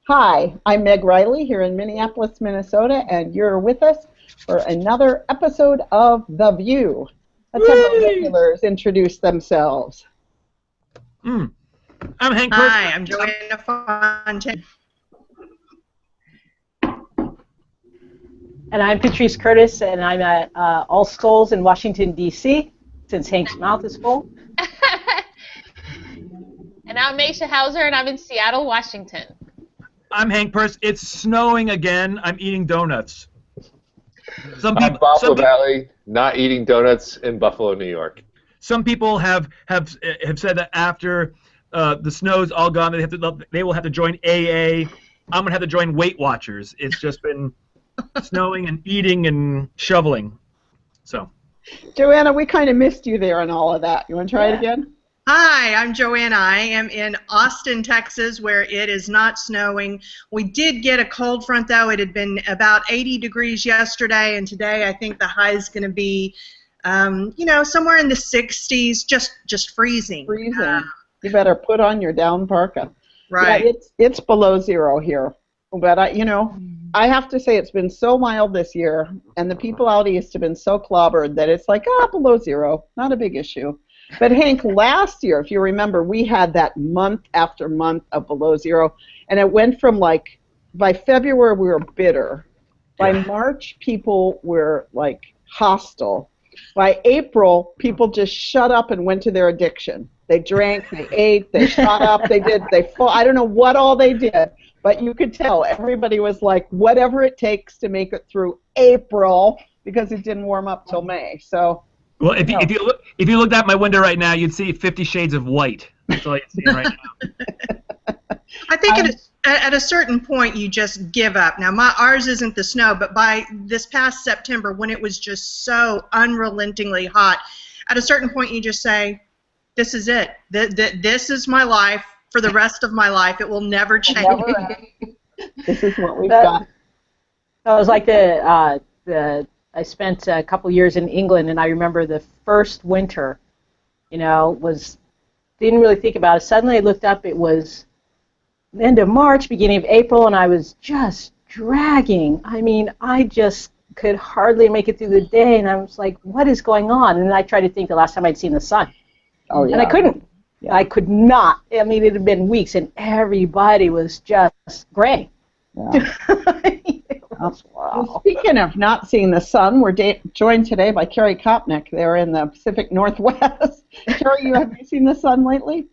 Hi, I'm Meg Riley here in Minneapolis, Minnesota, and you're with us for another episode of The VUU. Let's have our regulars introduce themselves. I'm Hank. Hi, I'm Joanna Fontaine. And I'm Patrice Curtis, and I'm at All Skulls in Washington, D.C., since Hank's mouth is full. And I'm Maisha Hauser, and I'm in Seattle, Washington. I'm Hank Purse. It's snowing again. I'm eating donuts. I'm Buffalo Valley, not eating donuts in Buffalo, New York. Some people have said that after the snow's all gone, they will have to join AA. I'm gonna have to join Weight Watchers. It's just been snowing and eating and shoveling. So, Joanna, we kind of missed you there and all of that. You want to try it again? Hi, I'm Joanna. I am in Austin, Texas, where it is not snowing. We did get a cold front, though. It had been about 80 degrees yesterday, and today I think the high is going to be, somewhere in the 60s, just freezing. Freezing. You better put on your down parka. Right. Yeah, it's below zero here. But, I have to say it's been so mild this year, and the people out east have been so clobbered that it's like, below zero, not a big issue. But Hank, last year, if you remember, we had that month after month of below zero, and it went from by February we were bitter. By March, people were hostile. By April, people just shut up and went to their addiction. They drank, they ate, they shut up, I don't know what all they did, but you could tell everybody was like, whatever it takes to make it through April, because it didn't warm up till May. So. Well, if you looked out my window right now, you'd see 50 Shades of White. That's all you'd see right now. I think at a certain point you just give up. Now, ours isn't the snow, but by this past September, when it was just so unrelentingly hot, at a certain point you just say, this is it. This is my life for the rest of my life. It will never change. This is what we've got. That was like I spent a couple years in England, and I remember the first winter, didn't really think about it. Suddenly I looked up, it was the end of March, beginning of April, and I was just dragging. I mean, I just could hardly make it through the day, and I was like, what is going on? And then I tried to think the last time I'd seen the sun. Oh, yeah. And I couldn't. Yeah. I could not. I mean, it had been weeks, and everybody was just gray. Yeah. Wow. Well, speaking of not seeing the sun, we're joined today by Kari Kopnick. They're in the Pacific Northwest. Kari, have you seen the sun lately?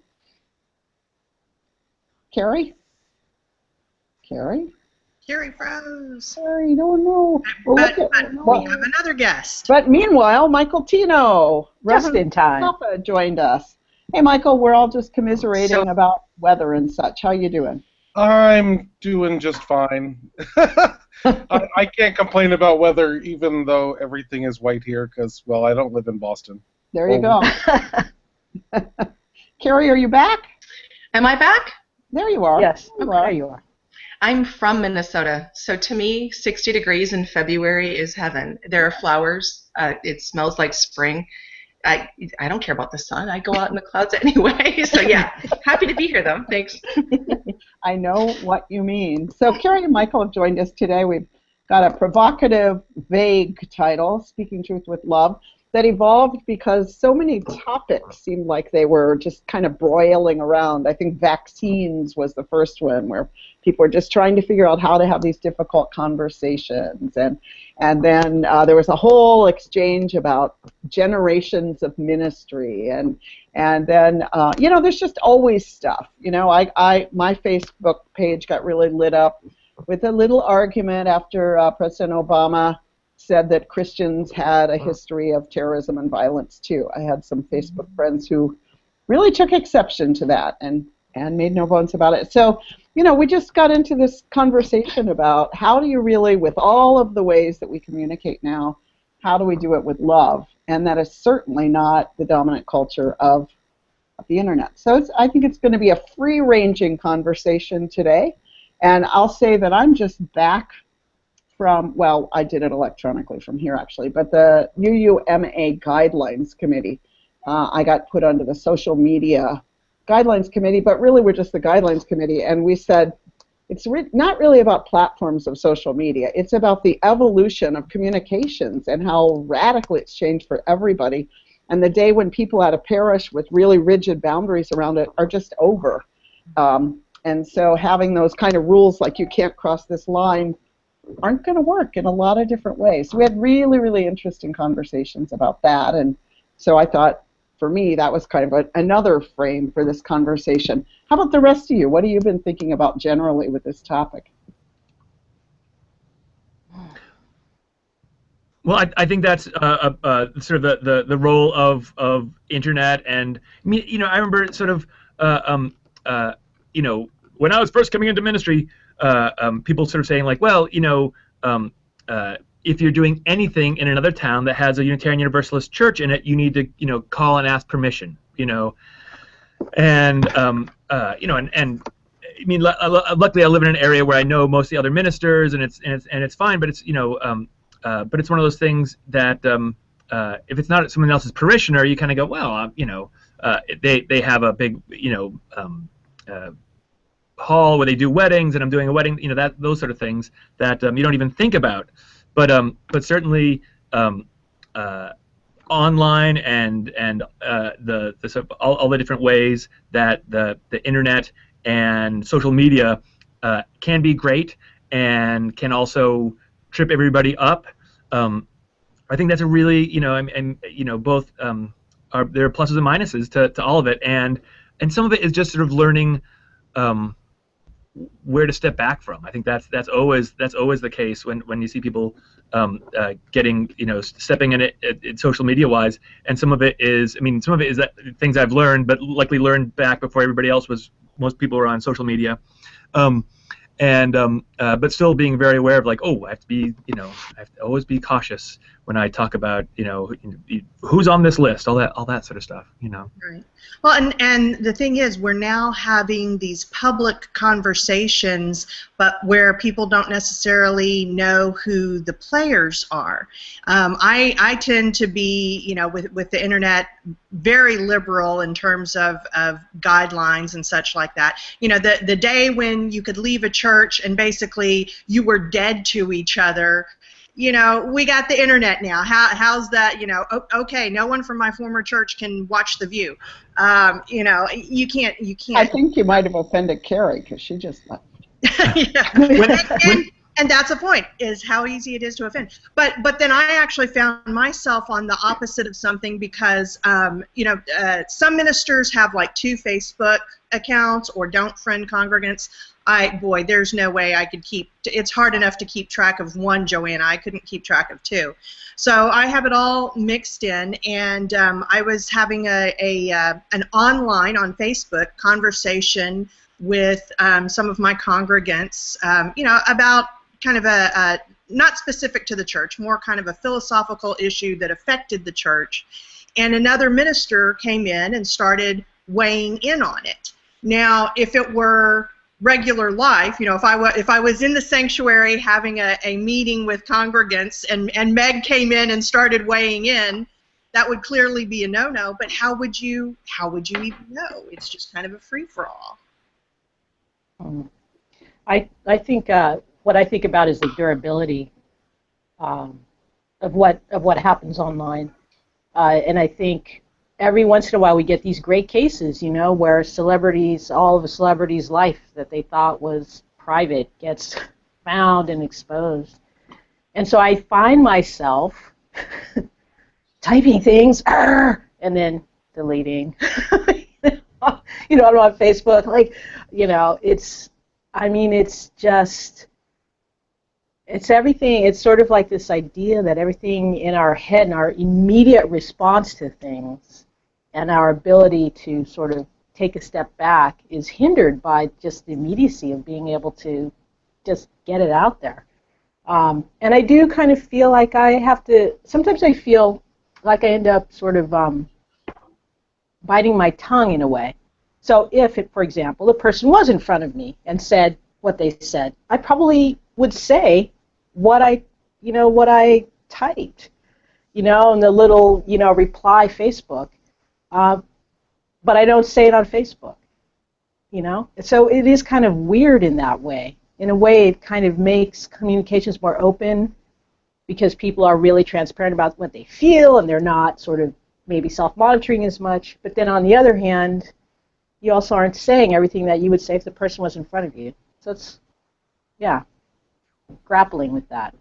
Kari? Kari froze. Kari, don't know. But we have another guest. But meanwhile, Michael Tino, just in time, Papa, joined us. Hey, Michael, we're all just commiserating about weather and such. How you doing? I'm doing just fine. I can't complain about weather, even though everything is white here, because, well, I don't live in Boston. There you go. Kari, are you back? Am I back? There you are. Yes, there you are. I'm from Minnesota, so to me, 60 degrees in February is heaven. There are flowers. It smells like spring. I don't care about the sun. I go out in the clouds anyway. So, yeah, happy to be here, though. Thanks. I know what you mean. So Kari and Michael have joined us today. We've got a provocative, vague title, Speaking Truth with Love, that evolved because so many topics seemed like they were just kind of broiling around. I think vaccines was the first one, where people were just trying to figure out how to have these difficult conversations. And then there was a whole exchange about generations of ministry. And then, there's just always stuff. My Facebook page got really lit up with a little argument after President Obama said that Christians had a history of terrorism and violence too. I had some Facebook friends who really took exception to that and made no bones about it. So, we just got into this conversation about how do you really, with all of the ways that we communicate now, how do we do it with love? And that is certainly not the dominant culture of the internet. So I think it's going to be a free-ranging conversation today. And I'll say that I'm just back from, well, I did it electronically from here actually, but the VUU Guidelines Committee. I got put onto the social media Guidelines Committee, but really we're just the Guidelines Committee, and we said, it's not really about platforms of social media. It's about the evolution of communications and how radically it's changed for everybody. And the day when people at a parish with really rigid boundaries around it are just over. And so having those kind of rules like you can't cross this line aren't going to work in a lot of different ways. So we had really, really interesting conversations about that. And so I thought, for me, that was kind of another frame for this conversation. How about the rest of you? What have you been thinking about generally with this topic? Well, I think that's sort of the role of internet, and I mean, you know, I remember sort of you know, when I was first coming into ministry, people sort of saying like, well, you know, if you're doing anything in another town that has a Unitarian Universalist church in it, you need to, you know, call and ask permission, you know, and you know, and I mean, luckily I live in an area where I know most of the other ministers, and it's fine, but it's, you know, but it's one of those things that if it's not someone else's parishioner, you kind of go, well, you know, they have a big, you know, hall where they do weddings, and I'm doing a wedding, you know, those sort of things that you don't even think about. But certainly online and the sort of all the different ways that the internet and social media can be great and can also trip everybody up. I think that's a really, you know, and you know, both there are pluses and minuses to all of it, and some of it is just sort of learning where to step back from. I think that's always the case when you see people getting, you know, stepping in it social media wise, and some of it is, I mean, some of it is that things I've learned, but likely learned back before everybody else was. Most people were on social media, but still being very aware of like, oh, I have to be, you know, I have to always be cautious when I talk about, you know, who's on this list, all that sort of stuff, you know. Right. Well, and the thing is, we're now having these public conversations, but where people don't necessarily know who the players are. I tend to be, you know, with the internet, very liberal in terms of guidelines and such like that. You know, the day when you could leave a church and basically you were dead to each other, you know, we got the internet now. How's that? You know, okay, no one from my former church can watch The VUU. You know, you can't. I think you might have offended Kari because she just left. Yeah. And that's the point, is how easy it is to offend. But then I actually found myself on the opposite of something because, you know, some ministers have like 2 Facebook accounts or don't friend congregants. Boy, there's no way I could keep, it's hard enough to keep track of 1, Joanna. I couldn't keep track of 2. So I have it all mixed in, and I was having an online on Facebook conversation with some of my congregants, you know, about kind of a not specific to the church, more kind of a philosophical issue that affected the church. And another minister came in and started weighing in on it. Now, if it were regular life, you know, if I was in the sanctuary having a meeting with congregants and Meg came in and started weighing in, that would clearly be a no-no. But how would you even know? It's just kind of a free-for-all. I think what I think about is the durability of what happens online, and I think every once in a while we get these great cases, you know, where celebrities, all of a celebrity's life that they thought was private gets found and exposed, and so I find myself typing things and then deleting. You know, I'm on Facebook, like, you know, it's just, it's everything. It's sort of like this idea that everything in our head and our immediate response to things and our ability to sort of take a step back is hindered by just the immediacy of being able to just get it out there. And I do kind of feel like I have to, sometimes I feel like I end up sort of biting my tongue in a way. So if, for example, a person was in front of me and said what they said, I probably would say what I typed, you know, in the little, you know, reply Facebook, but I don't say it on Facebook, you know. So it is kind of weird in that way. in a way, it kind of makes communications more open because people are really transparent about what they feel and they're not sort of maybe self-monitoring as much. But then on the other hand, you also aren't saying everything that you would say if the person was in front of you. So it's, yeah, grappling with that.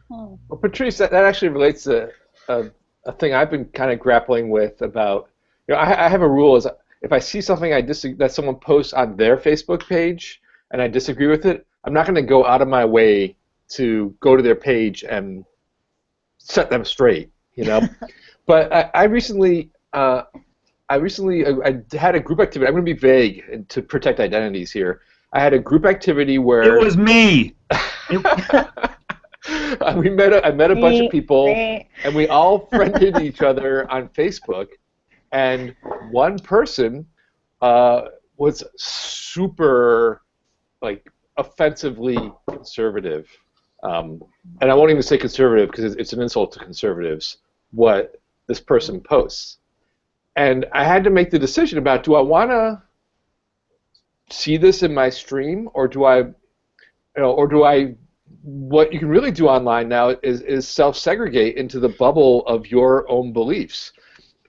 Well, Patrice, that actually relates to a thing I've been kind of grappling with about, I have a rule is if I see something that someone posts on their Facebook page and I disagree with it, I'm not going to go out of my way to go to their page and set them straight, But I recently I had a group activity. I'm going to be vague to protect identities here. I had a group activity where It was me. I met a bunch of people, and we all friended each other on Facebook. And one person was super, offensively conservative. And I won't even say conservative because it's an insult to conservatives, what this person posts. And I had to make the decision about, do I want to see this in my stream, or do I, what you can really do online now is self-segregate into the bubble of your own beliefs.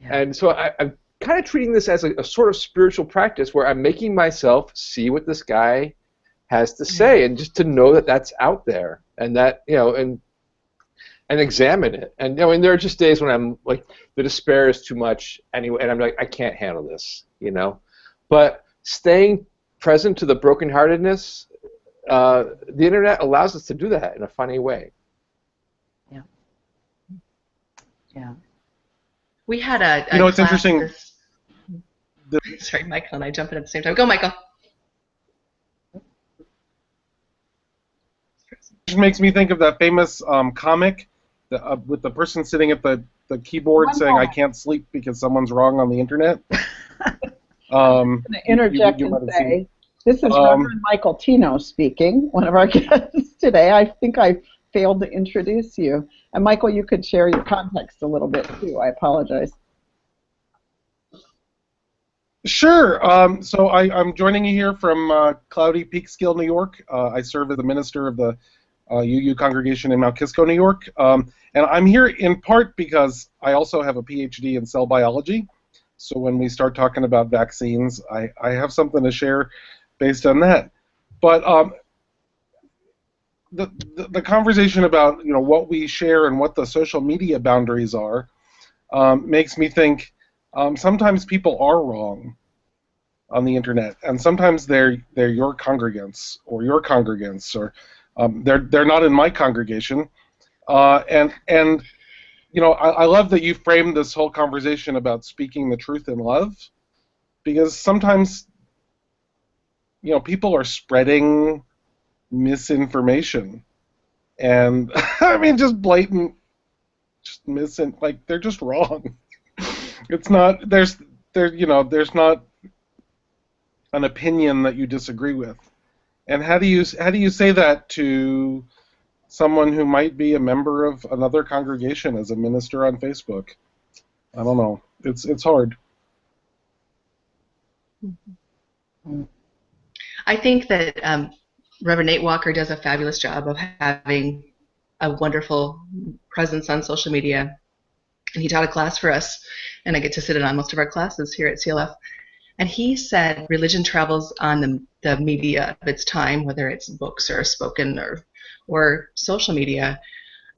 Yeah. And so I'm kind of treating this as a sort of spiritual practice where I'm making myself see what this guy has to say, and just to know that that's out there, and that, and examine it. And, and there are just days when I'm like, the despair is too much anyway, and I'm like, I can't handle this, But staying present to the brokenheartedness, the internet allows us to do that in a funny way. Yeah. Yeah. We had a it's interesting. Sorry, Michael and I jump in at the same time. Go, Michael. It makes me think of that famous comic with the person sitting at the keyboard saying, "I can't sleep because someone's wrong on the internet." I'm going to interject and say, this is Reverend Michael Tino speaking, one of our guests today. I think I failed to introduce you. And Michael, you could share your context a little bit too. I apologize. Sure. So I'm joining you here from cloudy Peekskill, New York. I serve as the minister of the VUU congregation in Mount Kisco, New York. And I'm here in part because I also have a PhD in cell biology. So when we start talking about vaccines, I have something to share based on that. But the conversation about what we share and what the social media boundaries are makes me think sometimes people are wrong on the internet, and sometimes they're your congregants or they're not in my congregation, and I love that you framed this whole conversation about speaking the truth in love, because sometimes people are spreading misinformation, and I mean just blatant, they're just wrong. It's not there's not an opinion that you disagree with, and how do you say that to someone who might be a member of another congregation as a minister on Facebook? I don't know. It's hard. I think that Reverend Nate Walker does a fabulous job of having a wonderful presence on social media. And he taught a class for us, and I get to sit in on most of our classes here at CLF. And he said religion travels on the media of its time, whether it's books or spoken or social media.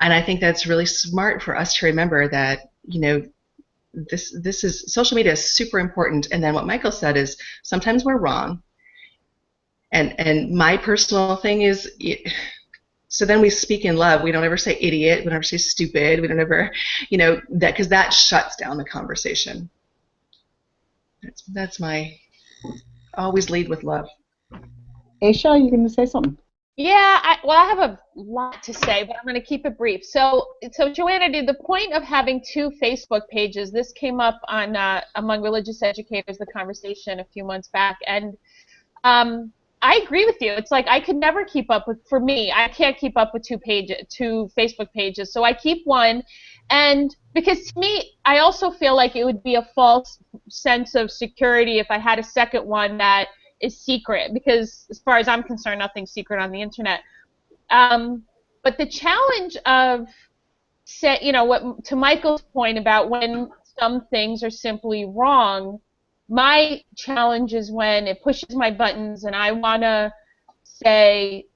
And I think that's really smart for us to remember that, this is, social media is super important. And then what Michael said is sometimes we're wrong. And my personal thing is, so then we speak in love. We don't ever say idiot. We don't ever say stupid. We don't ever, that, because that shuts down the conversation. That's my, always lead with love. Aisha, you going to say something? Yeah, I have a lot to say, but I'm going to keep it brief. So Joanna, the point of having two Facebook pages, this came up on among religious educators, the conversation a few months back, and I agree with you. It's like I could never keep up with, for me, I can't keep up with two Facebook pages, so I keep one. And because to me, I also feel like it would be a false sense of security if I had a second one that is secret, because as far as I'm concerned, nothing's secret on the internet. But the challenge of, what to Michael's point about when some things are simply wrong, my challenge is when it pushes my buttons and I want to say,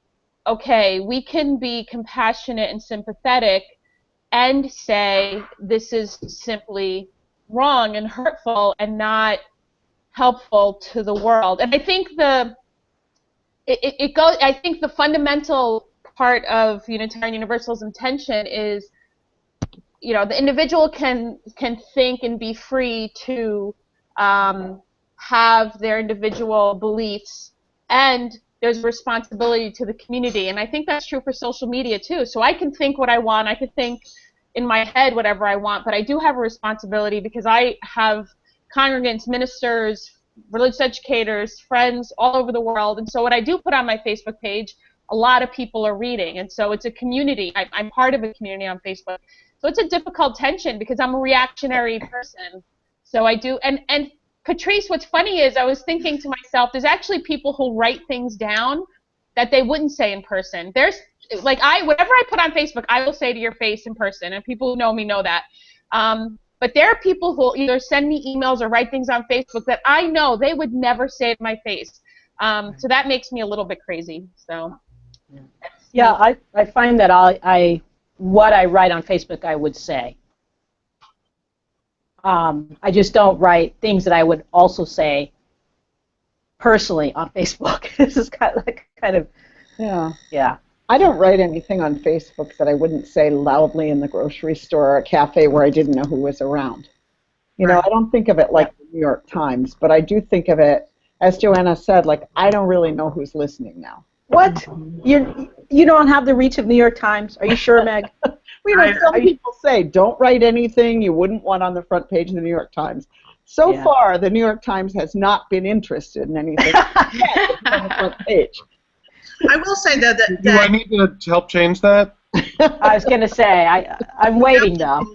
okay, we can be compassionate and sympathetic and say this is simply wrong and hurtful and not helpful to the world. And I think I think the fundamental part of Unitarian Universalism tension is, the individual can think and be free to have their individual beliefs, and there's a responsibility to the community. And I think that's true for social media too. So I can think what I want, I can think in my head whatever I want, but I do have a responsibility because I have congregants, ministers, religious educators, friends all over the world. And so what I do put on my Facebook page, a lot of people are reading. And so it's a community. I'm part of a community on Facebook. So it's a difficult tension because I'm a reactionary person. So I do. And Patrice, what's funny is I was thinking to myself, there's actually people who write things down that they wouldn't say in person. There's, whatever I put on Facebook, I will say to your face in person, and people who know me know that. But there are people who will either send me emails or write things on Facebook that I know they would never say to my face. So that makes me a little bit crazy. So. Yeah, I find that what I write on Facebook I would say. I just don't write things that I would also say personally on Facebook. This is kind of yeah. I don't write anything on Facebook that I wouldn't say loudly in the grocery store or a cafe where I didn't know who was around. I don't think of it like the New York Times, but I do think of it, as Joanna said, like I don't really know who's listening now. What? You don't have the reach of New York Times? Are you sure, Meg? Some people say don't write anything you wouldn't want on the front page of the New York Times. So far, the New York Times has not been interested in anything yet on the front page. I will say though that do I need to help change that? I was going to say I'm waiting though.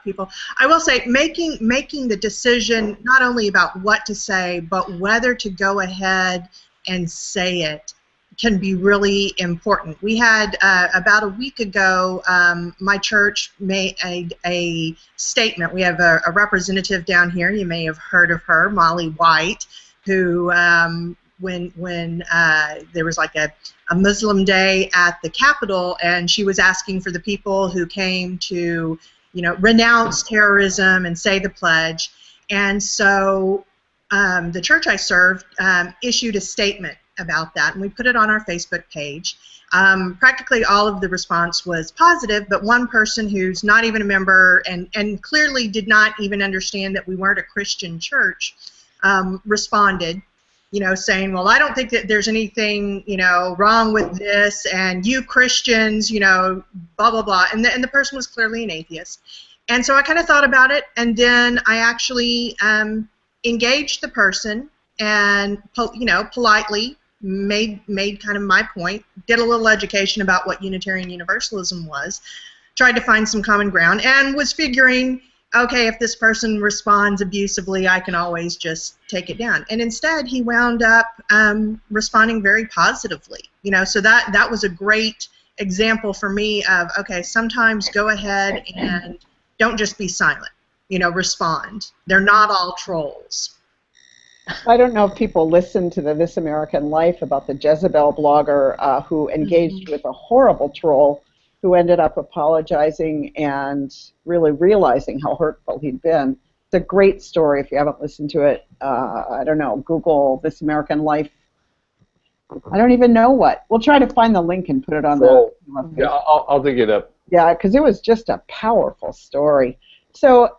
People. I will say making the decision not only about what to say, but whether to go ahead and say it can be really important. We had about a week ago, my church made a statement. We have a representative down here. You may have heard of her, Molly White, who when there was like a Muslim day at the Capitol, and she was asking for the people who came to renounce terrorism and say the pledge. And so the church I served issued a statement about that, and we put it on our Facebook page. Practically all of the response was positive, but one person who's not even a member and clearly did not even understand that we weren't a Christian church responded, saying, well, I don't think that there's anything, wrong with this, and you Christians, blah, blah, blah. And the person was clearly an atheist. And so I kind of thought about it, and then I actually engaged the person and, politely made kind of my point, did a little education about what Unitarian Universalism was, tried to find some common ground, and was figuring, okay, if this person responds abusively, I can always just take it down. And instead, he wound up responding very positively. So that was a great example for me of, okay, sometimes go ahead and don't just be silent. Respond. They're not all trolls. I don't know if people listen to the This American Life about the Jezebel blogger who engaged with a horrible troll who ended up apologizing and really realizing how hurtful he'd been. It's a great story if you haven't listened to it. I don't know, Google This American Life. I don't even know what. We'll try to find the link and put it on the page. Yeah, I'll dig it up. Yeah, because it was just a powerful story. So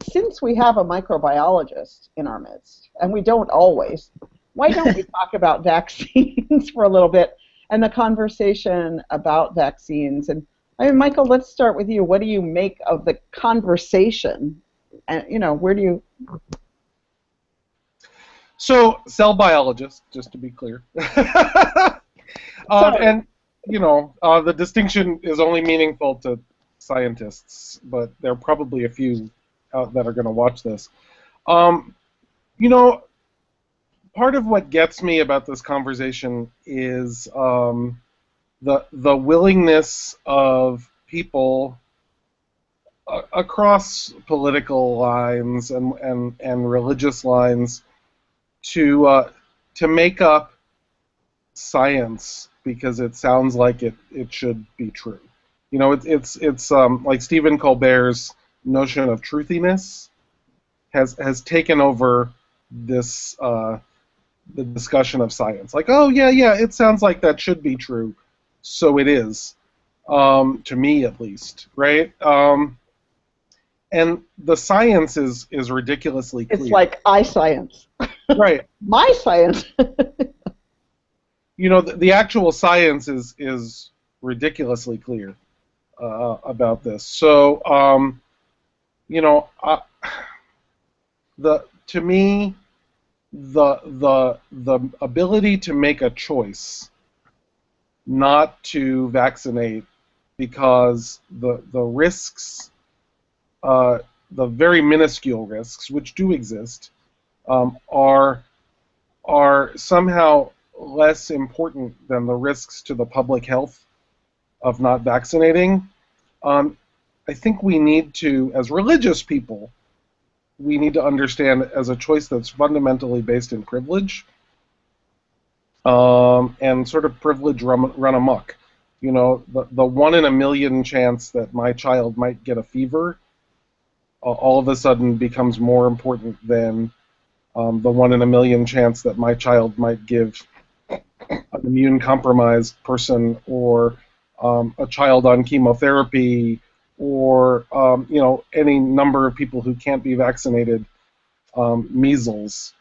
since we have a microbiologist in our midst, and we don't always, why don't we talk about vaccines for a little bit and the conversation about vaccines? And Michael, let's start with you. What do you make of the conversation? And where do you? So, cell biologist, just to be clear. And the distinction is only meaningful to scientists, but there are probably a few that are going to watch this. part of what gets me about this conversation is the willingness of people across political lines and religious lines to make up science because it sounds like it should be true. You know, it's like Stephen Colbert's notion of truthiness has taken over this the discussion of science. Like, oh yeah, it sounds like that should be true, so it is, to me at least, right? And the science is ridiculously clear. It's like science. Right. My science. You know, the actual science is ridiculously clear about this. So, you know, to me, the ability to make a choice not to vaccinate because the risks, the very minuscule risks, which do exist, are somehow less important than the risks to the public health of not vaccinating. I think we need to, as religious people, we need to understand as a choice that's fundamentally based in privilege, and sort of privilege run amok. You know, the 1 in a million chance that my child might get a fever all of a sudden becomes more important than the 1 in a million chance that my child might give an immune-compromised person or a child on chemotherapy or you know, any number of people who can't be vaccinated, measles.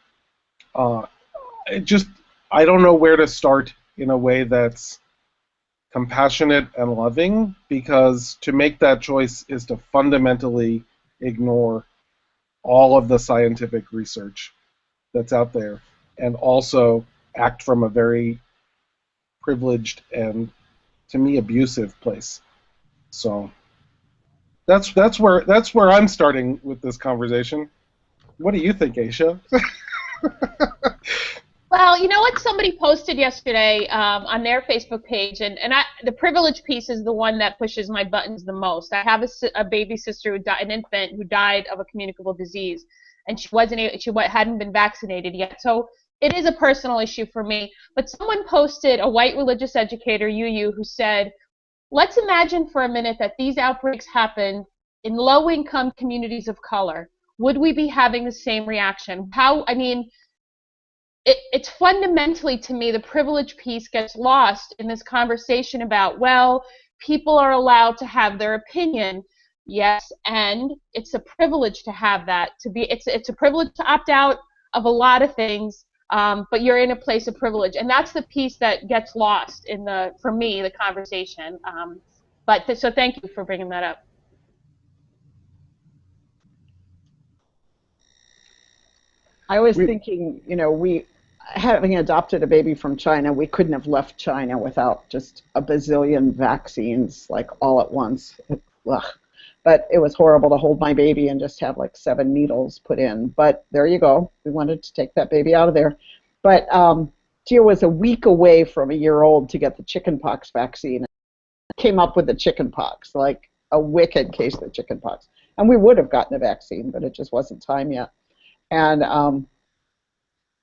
I don't know where to start in a way that's compassionate and loving, because to make that choice is to fundamentally ignore all of the scientific research that's out there and also act from a very privileged and, to me, abusive place. So that's where I'm starting with this conversation. What do you think, Aisha? Well, you know what somebody posted yesterday on their Facebook page, and the privilege piece is the one that pushes my buttons the most. I have a baby sister an infant who died of a communicable disease, and she hadn't been vaccinated yet. So it is a personal issue for me. But someone posted, a white religious educator, VUU, who said, let's imagine for a minute that these outbreaks happened in low-income communities of color. Would we be having the same reaction? It's fundamentally, to me, the privilege piece gets lost in this conversation about, well, people are allowed to have their opinion. Yes, and it's a privilege to have that. It's a privilege to opt out of a lot of things, but you're in a place of privilege, and that's the piece that gets lost in for me, the conversation. So thank you for bringing that up. I was thinking, you know, having adopted a baby from China, we couldn't have left China without just a bazillion vaccines, like, all at once. Ugh. But it was horrible to hold my baby and just have, like, 7 needles put in. But there you go. We wanted to take that baby out of there. But Gia was a week away from a year old to get the chickenpox vaccine. Came up with the chickenpox, like a wicked case of chickenpox. And we would have gotten a vaccine, but it just wasn't time yet. And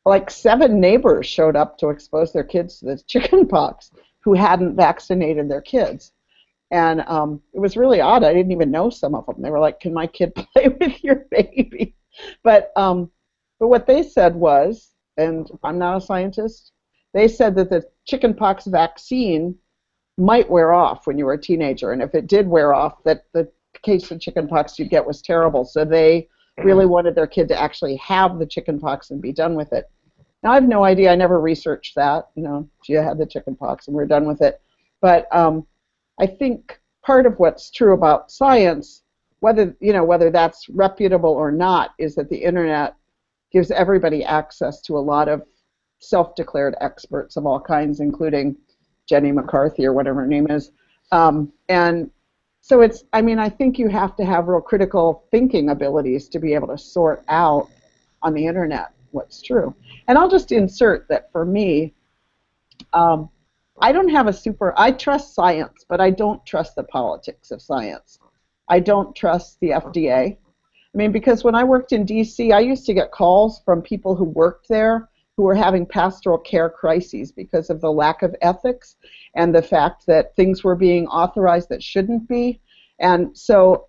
like 7 neighbors showed up to expose their kids to this chickenpox who hadn't vaccinated their kids. And it was really odd. I didn't even know some of them. They were like, can my kid play with your baby? But what they said was, and I'm not a scientist, they said that the chickenpox vaccine might wear off when you were a teenager. And if it did wear off, that the case of chickenpox you'd get was terrible. So they really wanted their kid to actually have the chickenpox and be done with it. Now, I have no idea. I never researched that. You know, Gia had the chickenpox and we're done with it. But I think part of what's true about science, whether that's reputable or not, is that the internet gives everybody access to a lot of self-declared experts of all kinds, including Jenny McCarthy or whatever her name is. And so I think you have to have real critical thinking abilities to be able to sort out on the internet what's true. And I'll just insert that for me, I don't have I trust science, but I don't trust the politics of science. I don't trust the FDA. I mean, because when I worked in D.C., I used to get calls from people who worked there who were having pastoral care crises because of the lack of ethics and the fact that things were being authorized that shouldn't be. And so,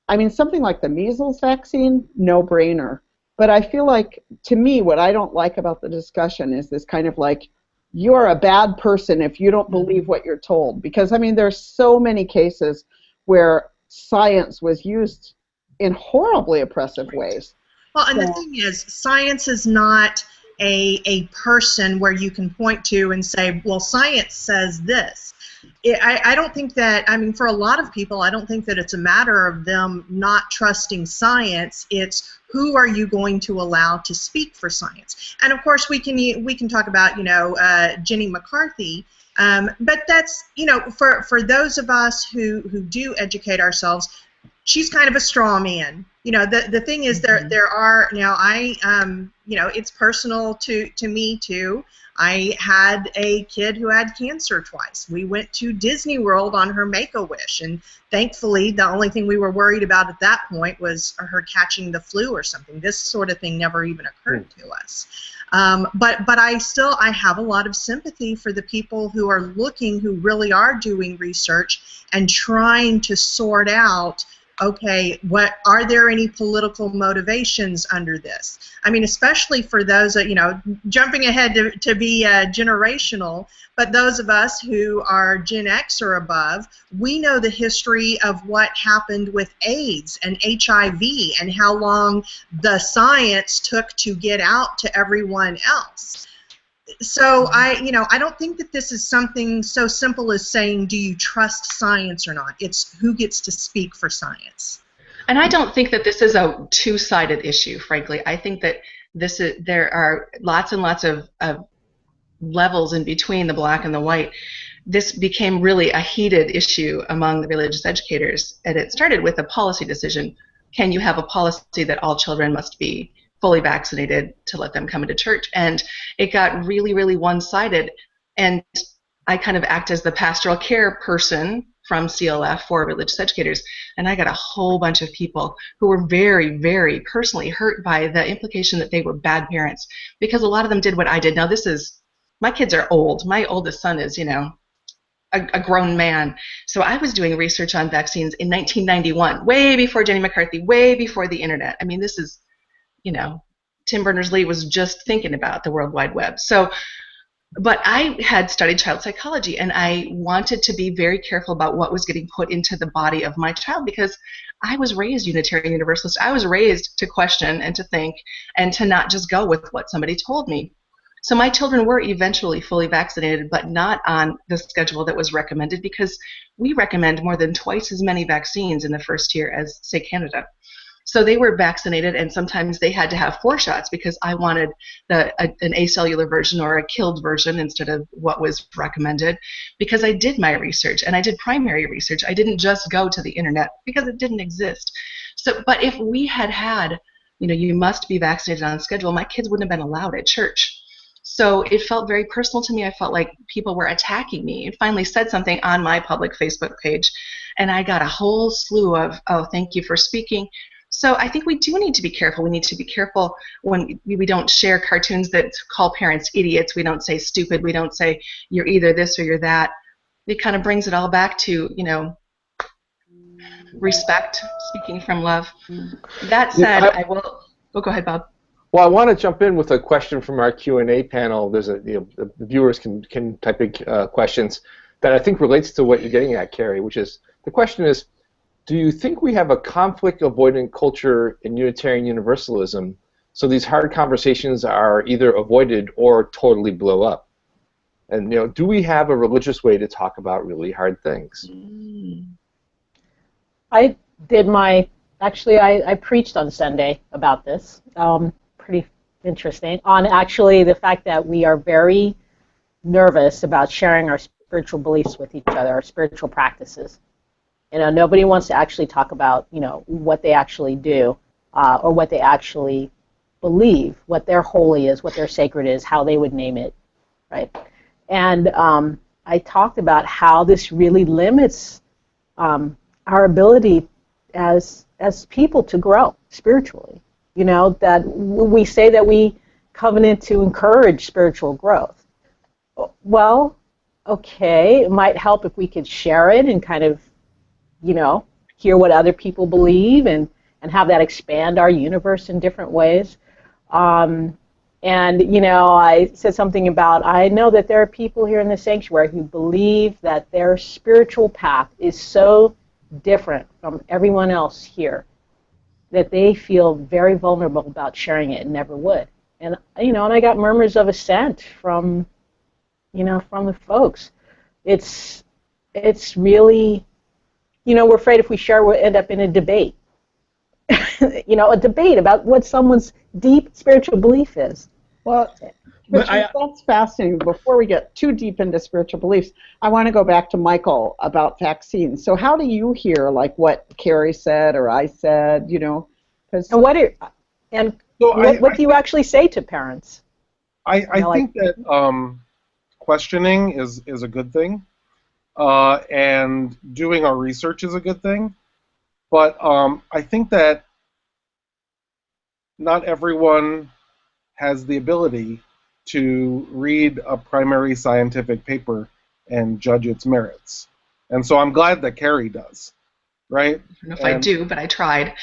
I mean, something like the measles vaccine, no-brainer. But I feel like, to me, what I don't like about the discussion is this kind of like, you're a bad person if you don't believe what you're told. Because, I mean, there's so many cases where science was used in horribly oppressive ways. Well, and the thing is, science is not a person where you can point to and say, well, science says this. I don't think that, I mean, for a lot of people, I don't think that it's a matter of them not trusting science. It's who are you going to allow to speak for science? And of course, we can talk about, Jenny McCarthy. But that's, for those of us who do educate ourselves, she's kind of a straw man. The thing is, there are, it's personal to me too. I had a kid who had cancer twice. We went to Disney World on her Make-A-Wish, and thankfully the only thing we were worried about at that point was her catching the flu or something. This sort of thing never even occurred to us. But I have a lot of sympathy for the people who are looking, who really are doing research and trying to sort out, okay, what are there any political motivations under this? I mean, especially for those, jumping ahead to be generational, but those of us who are Gen X or above, we know the history of what happened with AIDS and HIV and how long the science took to get out to everyone else. So I don't think that this is something so simple as saying, do you trust science or not? It's who gets to speak for science. And I don't think that this is a two-sided issue, frankly. I think that there are lots and lots of levels in between the black and the white. This became really a heated issue among the religious educators, and it started with a policy decision. Can you have a policy that all children must be fully vaccinated to let them come into church? And it got really, really one-sided. And I kind of act as the pastoral care person from CLF for religious educators, and I got a whole bunch of people who were very, very personally hurt by the implication that they were bad parents, because a lot of them did what I did. Now, my kids are old. My oldest son is, a grown man. So I was doing research on vaccines in 1991, way before Jenny McCarthy, way before the internet. I mean, this is, Tim Berners-Lee was just thinking about the World Wide Web. So, but I had studied child psychology, and I wanted to be very careful about what was getting put into the body of my child, because I was raised Unitarian Universalist. I was raised to question and to think and to not just go with what somebody told me. So my children were eventually fully vaccinated, but not on the schedule that was recommended, because we recommend more than twice as many vaccines in the first year as, say, Canada. So they were vaccinated, and sometimes they had to have 4 shots because I wanted an acellular version or a killed version instead of what was recommended, because I did my research, and I did primary research. I didn't just go to the internet because it didn't exist. So, but if we had, you must be vaccinated on schedule, my kids wouldn't have been allowed at church. So it felt very personal to me. I felt like people were attacking me. And finally said something on my public Facebook page, and I got a whole slew of, oh, thank you for speaking. So I think we do need to be careful. We need to be careful when we don't share cartoons that call parents idiots. We don't say stupid. We don't say you're either this or you're that. It kind of brings it all back to, respect, speaking from love. That said, I will. Oh, go ahead, Bob. Well, I want to jump in with a question from our Q&A panel. There's the viewers can type in questions that I think relates to what you're getting at, Kari, which is, the question is, do you think we have a conflict-avoidant culture in Unitarian Universalism, so these hard conversations are either avoided or totally blow up? And do we have a religious way to talk about really hard things? I preached on Sunday about this. Pretty interesting, on actually the fact that we are very nervous about sharing our spiritual beliefs with each other, our spiritual practices. Nobody wants to actually talk about, what they actually do or what they actually believe, what their holy is, what their sacred is, how they would name it, right? And I talked about how this really limits our ability as people to grow spiritually. You know, that we say that we covenant to encourage spiritual growth. Well, okay, it might help if we could share it and kind of, you know, hear what other people believe and have that expand our universe in different ways. And, you know, I said something about, I know that there are people here in the sanctuary who believe that their spiritual path is so different from everyone else here that they feel very vulnerable about sharing it and never would. And, you know, and I got murmurs of assent from, you know, from the folks. It's really, you know, we're afraid if we share, we'll end up in a debate. You know, a debate about what someone's deep spiritual belief is. Well, Richard, that's fascinating. Before we get too deep into spiritual beliefs, I want to go back to Michael about vaccines. So how do you hear, like, what Kari said or I said, you know? And what do you actually say to parents? I think that questioning is a good thing, and doing our research is a good thing. But I think that not everyone has the ability to read a primary scientific paper and judge its merits. And so I'm glad that Kari does, right? I don't know if I do, but I tried.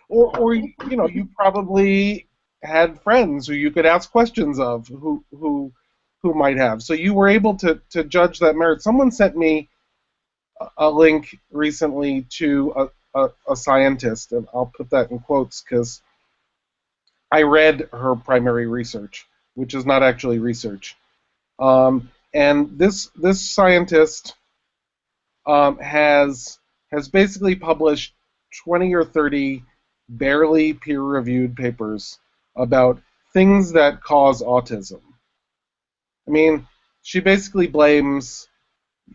or you know, you probably had friends who you could ask questions of who might have. So you were able to judge that merit. Someone sent me a link recently to a scientist, and I'll put that in quotes because I read her primary research, which is not actually research. And this scientist has basically published 20 or 30 barely peer-reviewed papers about things that cause autism. I mean, she basically blames,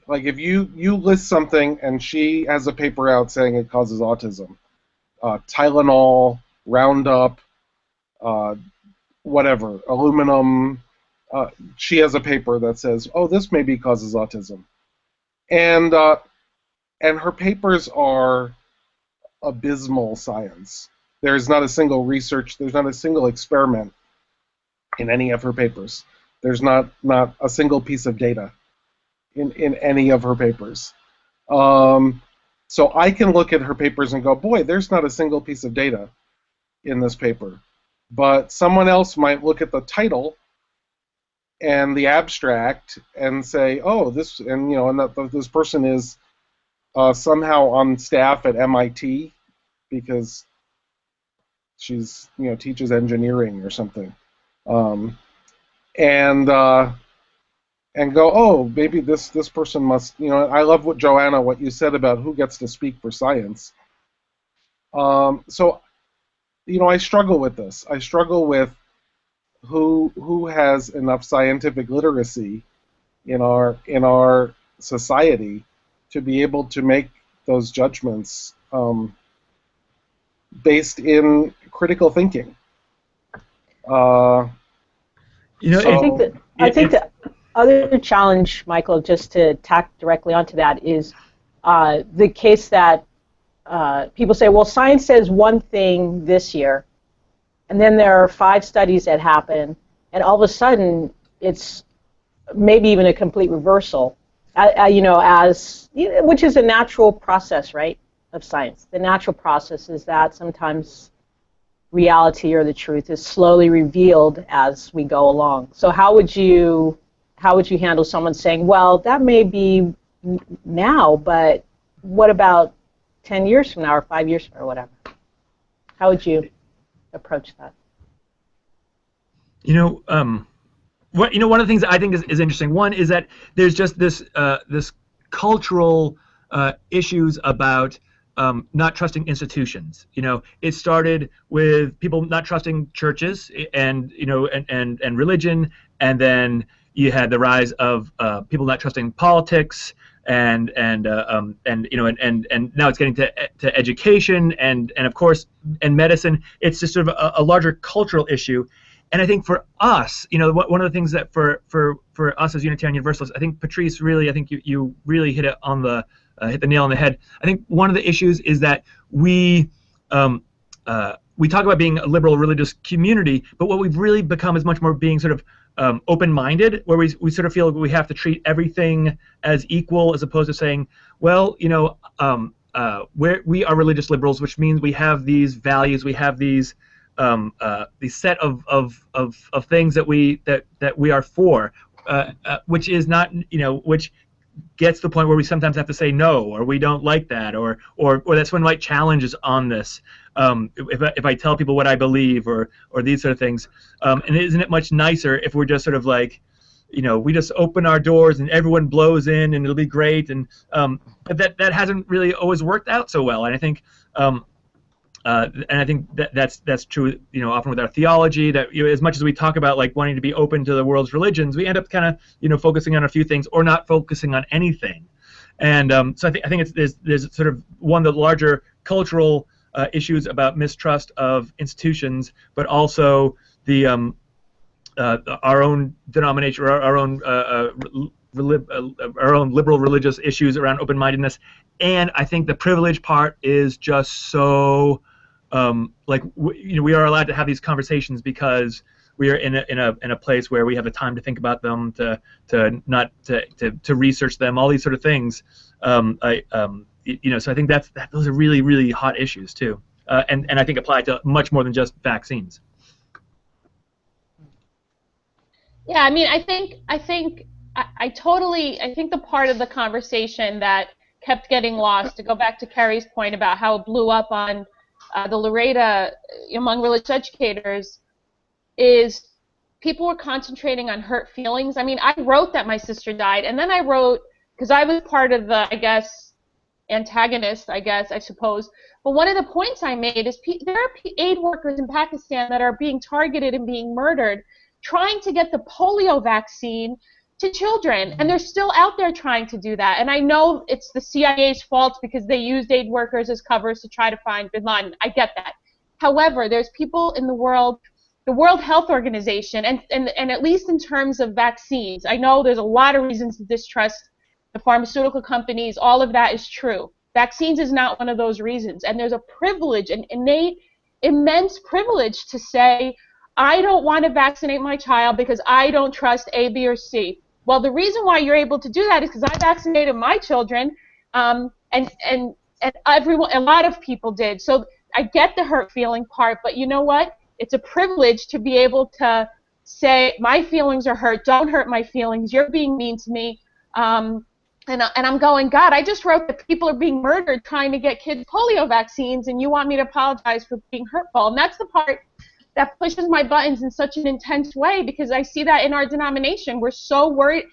like, if you list something and she has a paper out saying it causes autism, Tylenol, Roundup, whatever, aluminum, she has a paper that says, oh, this maybe causes autism. And her papers are abysmal science. There's not a single research, there's not a single experiment in any of her papers. There's not a single piece of data in any of her papers. So I can look at her papers and go, boy, there's not a single piece of data in this paper. But someone else might look at the title and the abstract and say, oh, this, and you know, and that this person is somehow on staff at MIT because she's, you know, teaches engineering or something, and go, oh, maybe this person must, you know. I love what Joanna, what you said about who gets to speak for science. So, you know, I struggle with this. I struggle with who has enough scientific literacy in our society to be able to make those judgments based in critical thinking. You know, so, I think the other challenge, Michael, just to tack directly onto that, is the case that people say, well, science says one thing this year, and then there are 5 studies that happen, and all of a sudden it's maybe even a complete reversal, you know, which is a natural process, right, of science. The natural process is that sometimes reality or the truth is slowly revealed as we go along. So how would you handle someone saying, well, that may be now, but what about 10 years from now or 5 years from now or whatever? How would you approach that? You know, one of the things that I think is interesting. One is that there's just this cultural issues about not trusting institutions. You know, it started with people not trusting churches and, you know, and religion, and then you had the rise of people not trusting politics, and now it's getting to education and of course and medicine. It's just sort of a larger cultural issue. And I think for us, one of the things that for us as Unitarian Universalists, I think Patrice really, I think you really hit the nail on the head. I think one of the issues is that we talk about being a liberal religious community, but what we've really become is much more being sort of open-minded, where we sort of feel like we have to treat everything as equal, as opposed to saying, well, we are religious liberals, which means we have these values, we have these set of things that we are for, which is not, which gets to the point where we sometimes have to say no, or we don't like that, or that's when like challenges on this. If I tell people what I believe, or these sort of things, and isn't it much nicer if we're just sort of like, we just open our doors and everyone blows in and it'll be great, and but that hasn't really always worked out so well, and I think. And I think that's true, often with our theology. That as much as we talk about like wanting to be open to the world's religions, we end up kind of focusing on a few things or not focusing on anything. And so I think there's sort of one of the larger cultural issues about mistrust of institutions, but also the our own denomination, or our own liberal religious issues around open-mindedness. And I think the privilege part is just so we are allowed to have these conversations because we are in a place where we have the time to think about them, to research them, all these sort of things. So I think those are really, really hot issues too, and I think apply to much more than just vaccines. Yeah, I mean, I think the part of the conversation that kept getting lost, to go back to Kari's point about how it blew up on the Laredo among religious educators, is people were concentrating on hurt feelings. I mean, I wrote that my sister died, and then I wrote, because I was part of the, antagonist, I suppose. But one of the points I made is there are aid workers in Pakistan that are being targeted and being murdered trying to get the polio vaccine to children, and they're still out there trying to do that. And I know it's the CIA's fault because they used aid workers as covers to try to find bin Laden. I get that. However, there's people in the World Health Organization, and at least in terms of vaccines, I know there's a lot of reasons to distrust the pharmaceutical companies. All of that is true. Vaccines is not one of those reasons. And there's a privilege, an innate, immense privilege to say, I don't want to vaccinate my child because I don't trust A, B, or C. Well, the reason why you're able to do that is because I vaccinated my children, and everyone, a lot of people did. So I get the hurt feeling part, but you know what? It's a privilege to be able to say, my feelings are hurt, don't hurt my feelings, you're being mean to me. And I'm going, God, I just wrote that people are being murdered trying to get kids polio vaccines, and you want me to apologize for being hurtful. And that's the part that pushes my buttons in such an intense way, because I see that in our denomination. We're so worried.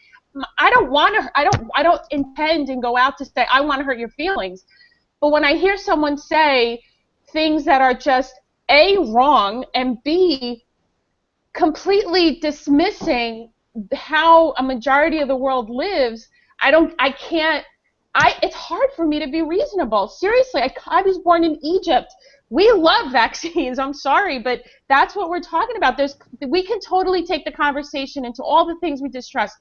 I don't intend and go out to say, I want to hurt your feelings. But when I hear someone say things that are just A, wrong, and B, completely dismissing how a majority of the world lives, it's hard for me to be reasonable. Seriously, I was born in Egypt. We love vaccines. I'm sorry, but that's what we're talking about. We can totally take the conversation into all the things we distrust,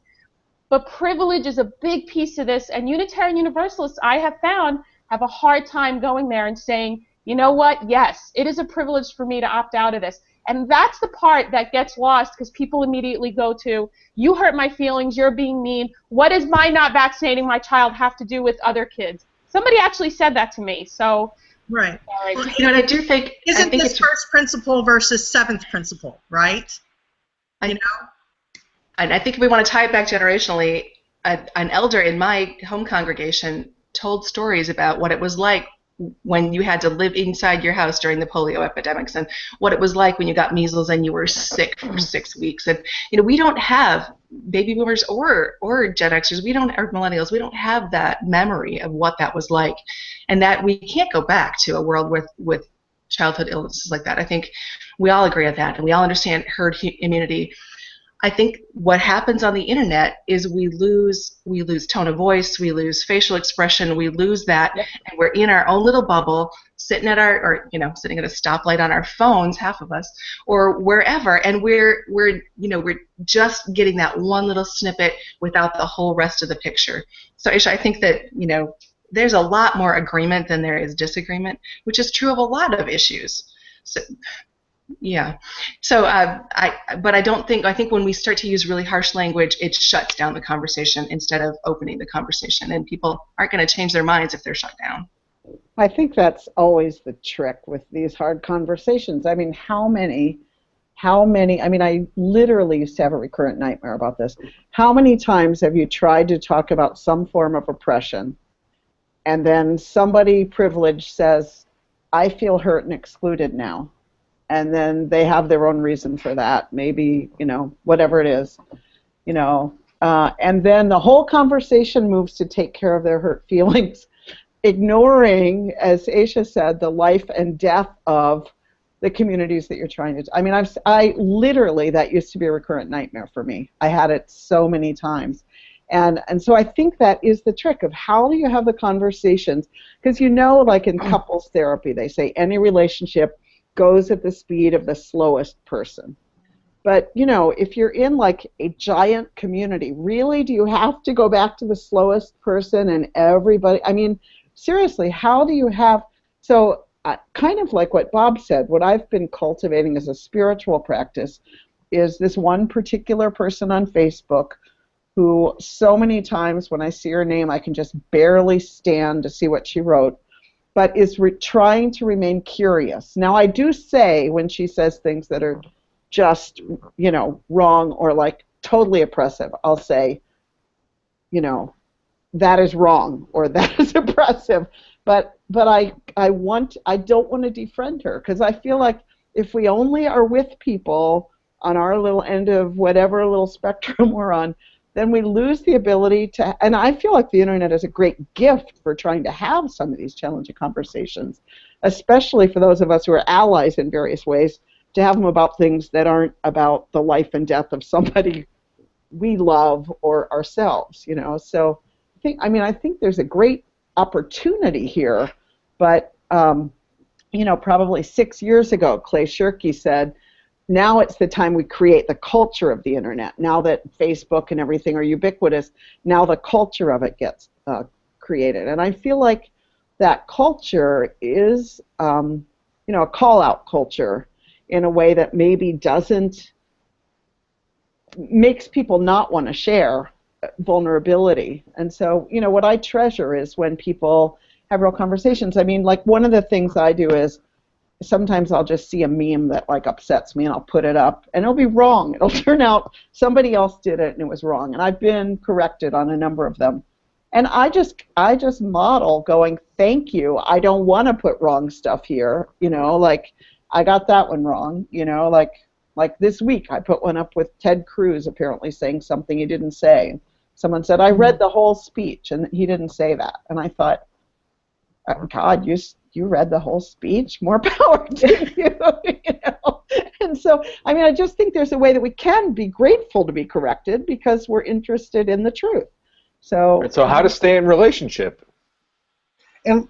but privilege is a big piece of this, and Unitarian Universalists, I have found, have a hard time going there and saying, you know what, yes, it is a privilege for me to opt out of this. And that's the part that gets lost, because people immediately go to, you hurt my feelings, you're being mean, what does my not vaccinating my child have to do with other kids? Somebody actually said that to me, so... Right. Well, and I do think... Isn't this first principle versus seventh principle, right? And I think if we want to tie it back generationally, an elder in my home congregation told stories about what it was like when you had to live inside your house during the polio epidemics, and what it was like when you got measles and you were sick for 6 weeks. And we don't have baby boomers or Gen Xers, or millennials, we don't have that memory of what that was like, and that we can't go back to a world with childhood illnesses like that. I think we all agree on that, and we all understand herd immunity. I think what happens on the internet is we lose tone of voice, we lose facial expression, we lose that, and we're in our own little bubble, sitting at sitting at a stoplight on our phones, half of us, or wherever, and we're just getting that one little snippet without the whole rest of the picture. So Aisha, I think that there's a lot more agreement than there is disagreement, which is true of a lot of issues. So, yeah. So, but I think when we start to use really harsh language, it shuts down the conversation instead of opening the conversation, and people aren't going to change their minds if they're shut down. I think that's always the trick with these hard conversations. I mean, how many, I mean, I literally used to have a recurrent nightmare about this. How many times have you tried to talk about some form of oppression, and then somebody privileged says, I feel hurt and excluded now? And then they have their own reason for that, maybe, whatever it is, and then the whole conversation moves to take care of their hurt feelings, ignoring, as Aisha said, the life and death of the communities that you're trying to. I mean, I literally, that used to be a recurrent nightmare for me. I had it so many times. And so I think that is the trick of how do you have the conversations, because like in couples therapy, they say any relationship goes at the speed of the slowest person. But, if you're in like a giant community, really, do you have to go back to the slowest person and everybody? I mean, seriously, how do you have, so kind of like what Bob said, what I've been cultivating as a spiritual practice is this one particular person on Facebook who so many times when I see her name, I can just barely stand to see what she wrote, but is trying to remain curious. Now, I do say when she says things that are just, wrong or like totally oppressive, I'll say, that is wrong or that is oppressive. But I don't want to defriend her, because I feel like if we only are with people on our little end of whatever little spectrum we're on, then we lose the ability to, and I feel like the internet is a great gift for trying to have some of these challenging conversations, especially for those of us who are allies in various ways, to have them about things that aren't about the life and death of somebody we love or ourselves, So I think there's a great opportunity here, but probably 6 years ago, Clay Shirky said, now it's the time we create the culture of the internet. Now that Facebook and everything are ubiquitous, now the culture of it gets created. And I feel like that culture is, a call-out culture in a way that maybe makes people not want to share vulnerability. And so, what I treasure is when people have real conversations. I mean, like one of the things I do is sometimes I'll just see a meme that like upsets me and I'll put it up and it'll be wrong. It'll turn out somebody else did it and it was wrong. And I've been corrected on a number of them. And I just model going, thank you. I don't want to put wrong stuff here. Like I got that one wrong. Like this week I put one up with Ted Cruz apparently saying something he didn't say. Someone said, I read the whole speech and he didn't say that. And I thought, oh, God, you read the whole speech? More power to you. And so, I just think there's a way that we can be grateful to be corrected because we're interested in the truth. So how to stay in relationship. And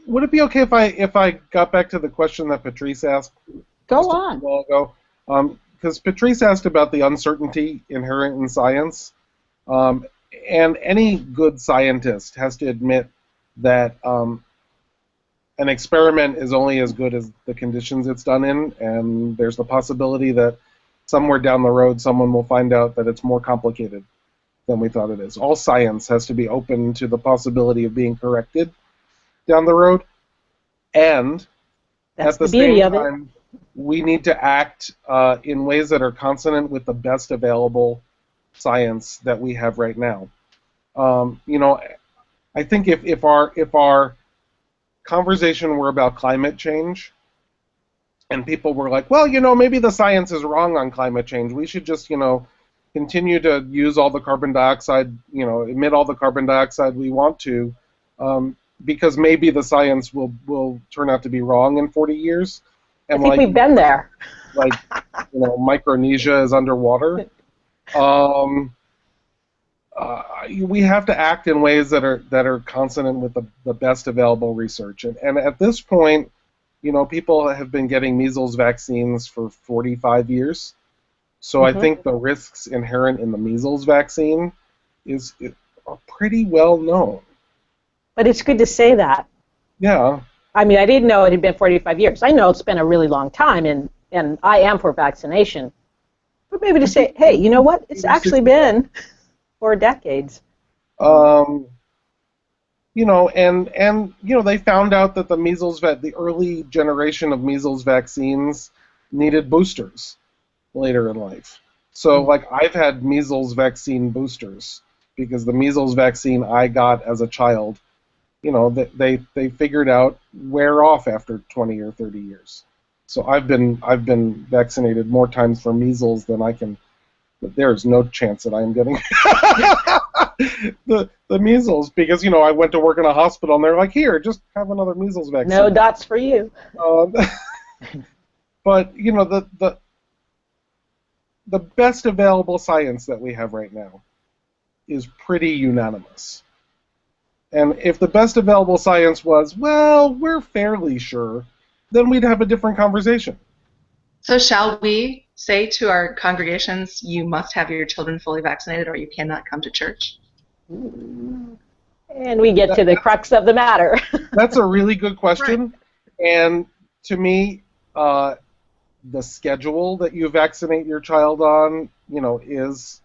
would it be okay if I got back to the question that Patrice asked? Go on. A while ago? Because Patrice asked about the uncertainty inherent in science. And any good scientist has to admit that an experiment is only as good as the conditions it's done in, and there's the possibility that somewhere down the road someone will find out that it's more complicated than we thought it is. All science has to be open to the possibility of being corrected down the road, and That's at the beauty same of it. time, we need to act in ways that are consonant with the best available science that we have right now. I think if our conversation were about climate change, and people were like, well, maybe the science is wrong on climate change. We should just, continue to use all the carbon dioxide, emit all the carbon dioxide we want to, because maybe the science will turn out to be wrong in 40 years. And I think we've been there. like Micronesia is underwater. We have to act in ways that are consonant with the best available research. And at this point, people have been getting measles vaccines for 45 years. So I think the risks inherent in the measles vaccine are pretty well known. But it's good to say that. Yeah. I mean, I didn't know it had been 45 years. I know it's been a really long time, and I am for vaccination. But maybe to say, hey, you know what? It's actually been 4 decades. They found out that the early generation of measles vaccines needed boosters later in life. So, like, I've had measles vaccine boosters because the measles vaccine I got as a child, they figured out wear off after 20 or 30 years. So I've been vaccinated more times for measles than I can. There is no chance that I am getting the measles because I went to work in a hospital and they're like, here, just have another measles vaccine. No dots for you. But the best available science that we have right now is pretty unanimous. And if the best available science was, well, we're fairly sure, then we'd have a different conversation. So shall we say to our congregations, you must have your children fully vaccinated or you cannot come to church? And we get to the crux of the matter. That's a really good question. Right. And to me, the schedule that you vaccinate your child on, is,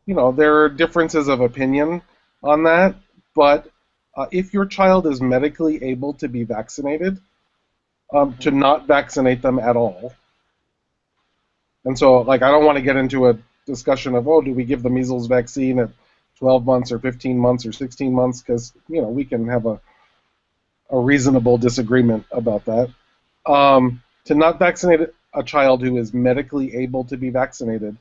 there are differences of opinion on that. But if your child is medically able to be vaccinated, to not vaccinate them at all. And so, I don't want to get into a discussion of, do we give the measles vaccine at 12 months or 15 months or 16 months, because, we can have a reasonable disagreement about that. To not vaccinate a child who is medically able to be vaccinated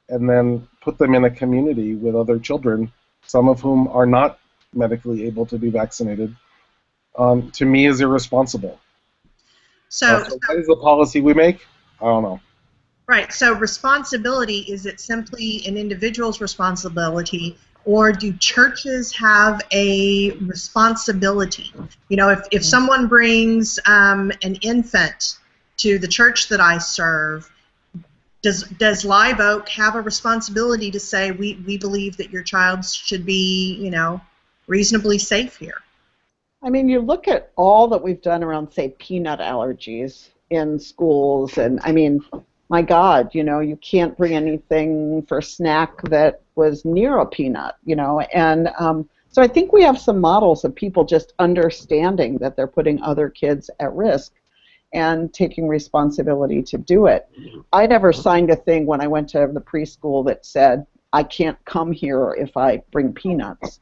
and then put them in a community with other children, some of whom are not medically able to be vaccinated, to me is irresponsible. So what is the policy we make? I don't know. Right, so responsibility, is it simply an individual's responsibility, or do churches have a responsibility? If someone brings an infant to the church that I serve, does Live Oak have a responsibility to say, we believe that your child should be, reasonably safe here? I mean, you look at all that we've done around, say, peanut allergies in schools, and I mean, my God, you can't bring anything for snack that was near a peanut, and so I think we have some models of people just understanding that they're putting other kids at risk and taking responsibility to do it. I never signed a thing when I went to the preschool that said, I can't come here if I bring peanuts.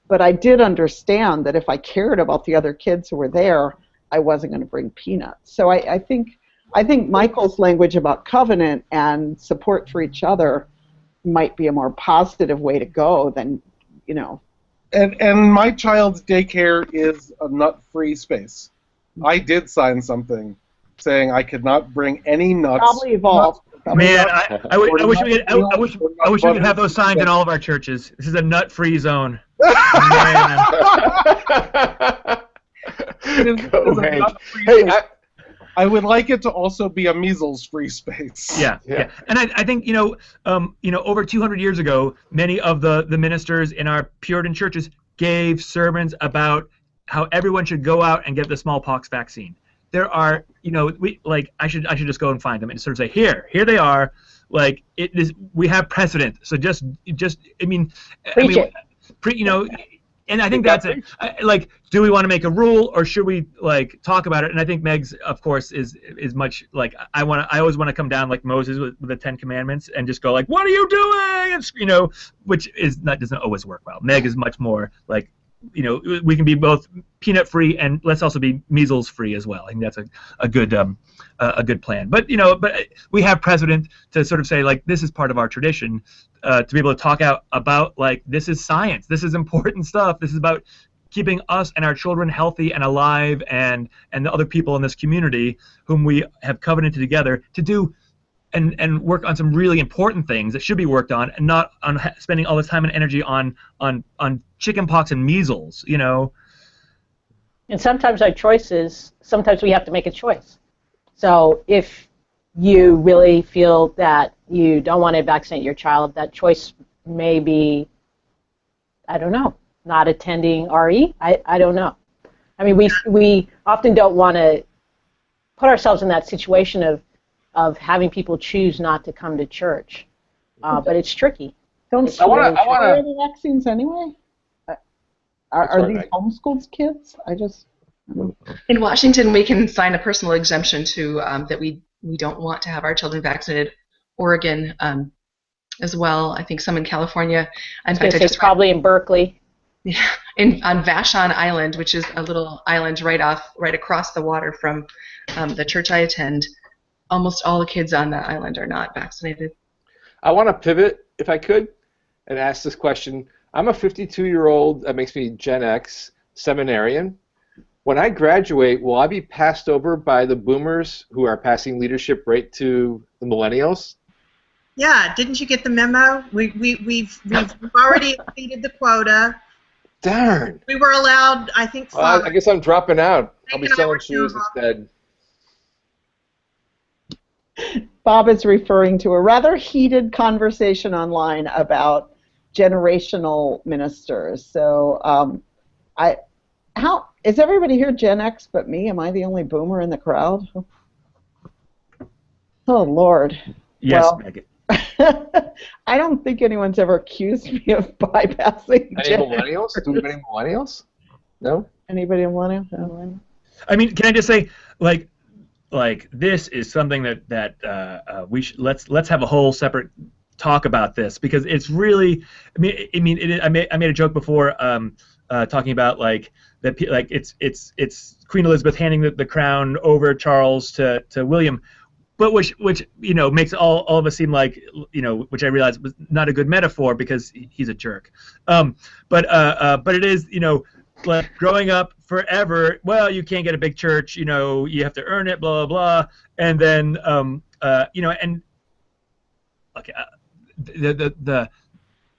But I did understand that if I cared about the other kids who were there, I wasn't going to bring peanuts. So I think Michael's language about covenant and support for each other might be a more positive way to go than, And my child's daycare is a nut-free space. I did sign something saying I could not bring any nuts. Probably evolved. Man, I wish we could have those signs in all of our churches. This is a nut-free zone. Man. I would like it to also be a measles-free space. Yeah. And I think over 200 years ago, many of the ministers in our Puritan churches gave sermons about how everyone should go out and get the smallpox vaccine. There are, I should just go and find them and sort of say, here they are. Like we have precedent. So just and I think that's it. Do we want to make a rule or should we talk about it? And I think Meg's, of course, is much like I always want to come down like Moses with the 10 Commandments and just go like, what are you doing? And, which doesn't always work well. Meg is much more like, we can be both peanut free and let's also be measles free as well. I think that's a good plan. But we have precedent to sort of say like this is part of our tradition to be able to talk out about like this is science, this is important stuff, this is about keeping us and our children healthy and alive, and the other people in this community whom we have covenanted together to do and work on some really important things that should be worked on, and not on spending all this time and energy on chickenpox and measles, you know. And sometimes our choices, sometimes we have to make a choice. So if you really feel that you don't want to vaccinate your child, that choice may be, I don't know, not attending RE. I don't know. I mean, we often don't want to put ourselves in that situation of having people choose not to come to church, but it's tricky. Don't I wanna- the vaccines anyway? Are these homeschooled kids? In Washington, we can sign a personal exemption to that we don't want to have our children vaccinated. Oregon as well. I think some in California. In fact, I just probably in Berkeley. Yeah, on Vashon Island, which is a little island right across the water from the church I attend. Almost all the kids on that island are not vaccinated. I want to pivot, if I could, and ask this question. I'm a 52-year-old, that makes me Gen X, seminarian. When I graduate, will I be passed over by the boomers who are passing leadership right to the millennials? Yeah, didn't you get the memo? We've already exceeded the quota. Darn. We were allowed, I think, 5. Well, I guess I'm dropping out. I'll be Taking selling our shoes shoes off. instead. Bob is referring to a rather heated conversation online about generational ministers. So, how is everybody here Gen X but me? Am I the only boomer in the crowd? Oh Lord. Yes, well, Megan. I don't think anyone's ever accused me of bypassing. Any millennials? Do we have any millennials? No? Anybody want to? I mean, can I just say, like this is something that we should let's have a whole separate talk about this, because it's really, I made a joke before talking about like that, like it's Queen Elizabeth handing the crown over Charles to William. But which makes all of us seem like, which I realized was not a good metaphor because he's a jerk. But it is, like growing up forever. Well, you can't get a big church. You have to earn it. Blah blah blah. And then and okay, the